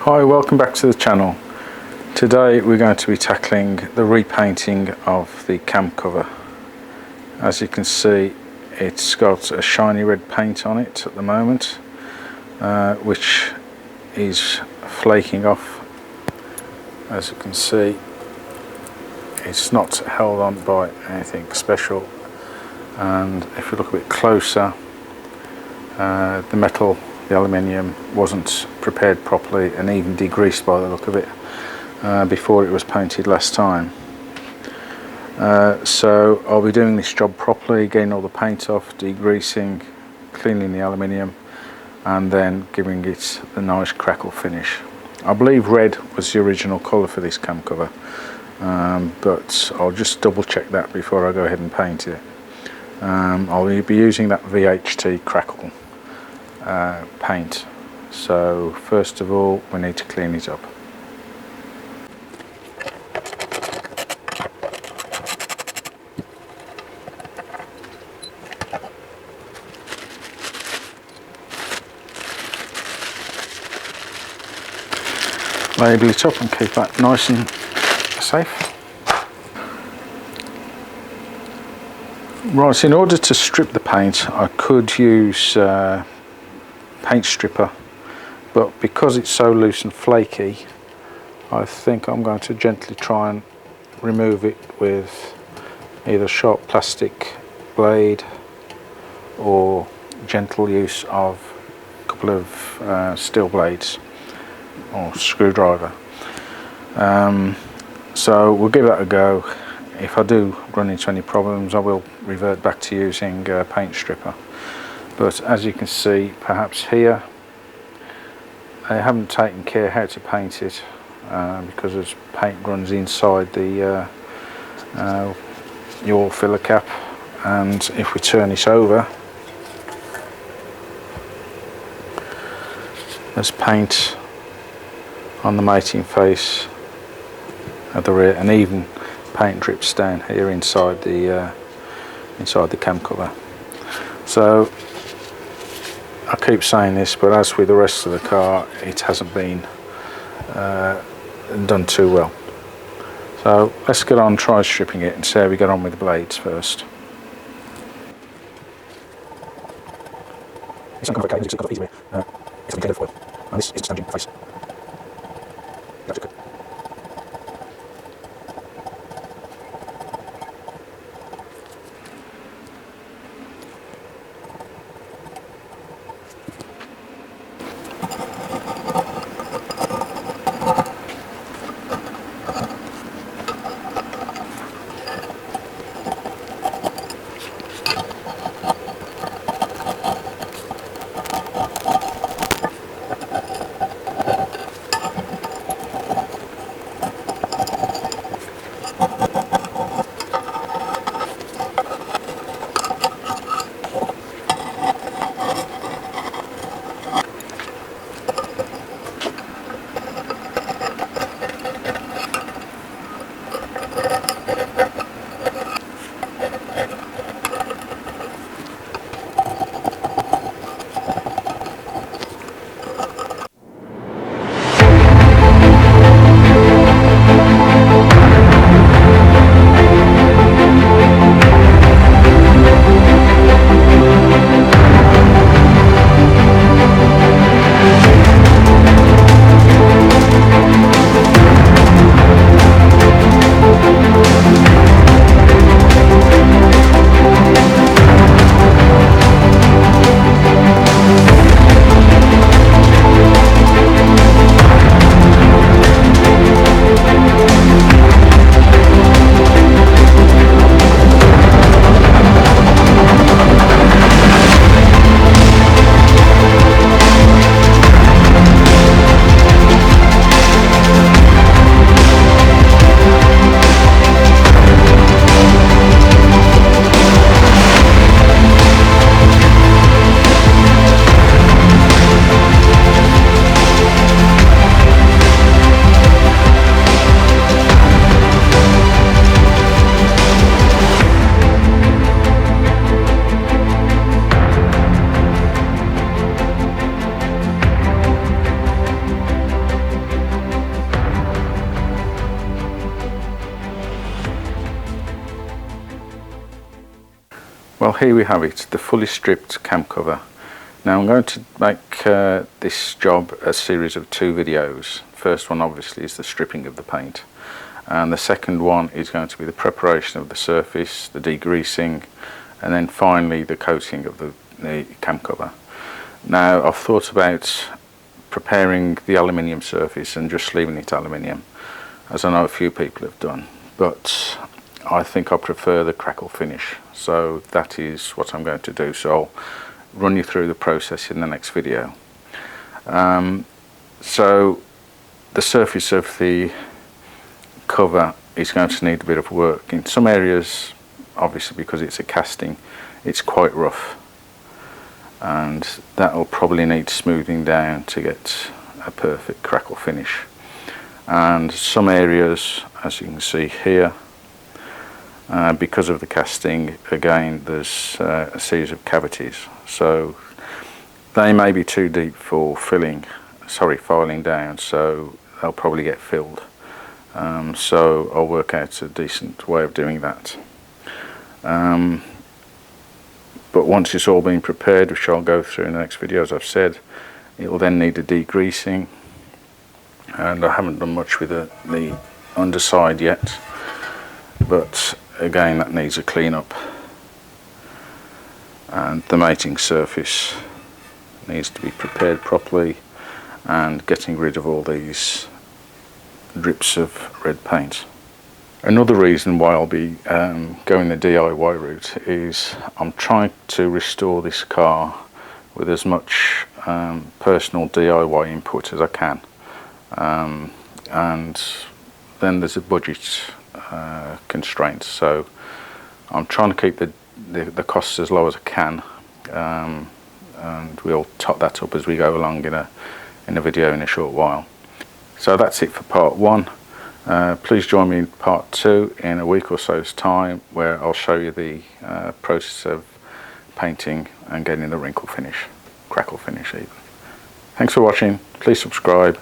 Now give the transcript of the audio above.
Hi, welcome back to the channel. Today we're going to be tackling the repainting of the cam cover. As you can see, it's got a shiny red paint on it at the moment, which is flaking off. As you can see, it's not held on by anything special, and if you look a bit closer, the metal, the aluminium, wasn't prepared properly and even degreased by the look of it before it was painted last time. So I'll be doing this job properly, getting all the paint off, degreasing, cleaning the aluminium, and then giving it the nice crackle finish. I believe red was the original colour for this cam cover, but I'll just double check that before I go ahead and paint it. I'll be using that VHT Crackle paint. So first of all, we need to clean it up. Label it up and keep that nice and safe. Right, in order to strip the paint, I could use paint stripper, but because it's so loose and flaky, I think I'm going to gently try and remove it with either sharp plastic blade or gentle use of a couple of steel blades or screwdriver. So we'll give that a go. If I do run into any problems, I will revert back to using paint stripper. But as you can see, perhaps here, they haven't taken care how to paint it because there's paint runs inside the your filler cap, and if we turn it over, there's paint on the mating face at the rear, and even paint drips down here inside the cam cover. So I keep saying this, but as with the rest of the car, it hasn't been done too well. So let's get on, try stripping it and see how we get on with the blades first. It's not complicated, it's got easy. It's a foil, and this is the staging face. That's good. Well, here we have it, the fully stripped cam cover. Now I'm going to make this job a series of 2 videos. First one obviously is the stripping of the paint, and the second one is going to be the preparation of the surface, the degreasing, and then finally the coating of the cam cover. Now I've thought about preparing the aluminium surface and just leaving it aluminium, as I know a few people have done, but I think I prefer the crackle finish, so that is what I'm going to do. So I'll run you through the process in the next video. So the surface of the cover is going to need a bit of work. In some areas, obviously because it's a casting, it's quite rough, and that will probably need smoothing down to get a perfect crackle finish. And some areas, as you can see here, because of the casting, again there's a series of cavities, so they may be too deep for filing down, so they'll probably get filled. So I'll work out a decent way of doing that. But once it's all been prepared, which I'll go through in the next video, as I've said, it will then need a degreasing, and I haven't done much with the underside yet, but again that needs a clean up, and the mating surface needs to be prepared properly, and getting rid of all these drips of red paint. Another reason why I'll be going the DIY route is I'm trying to restore this car with as much personal DIY input as I can, and then there's a budget constraint, so I'm trying to keep the costs as low as I can, and we'll top that up as we go along in a video in a short while. So that's it for part 1. Please join me in part 2 in a week or so's time, where I'll show you the process of painting and getting the wrinkle finish, crackle finish even. Thanks for watching. Please subscribe.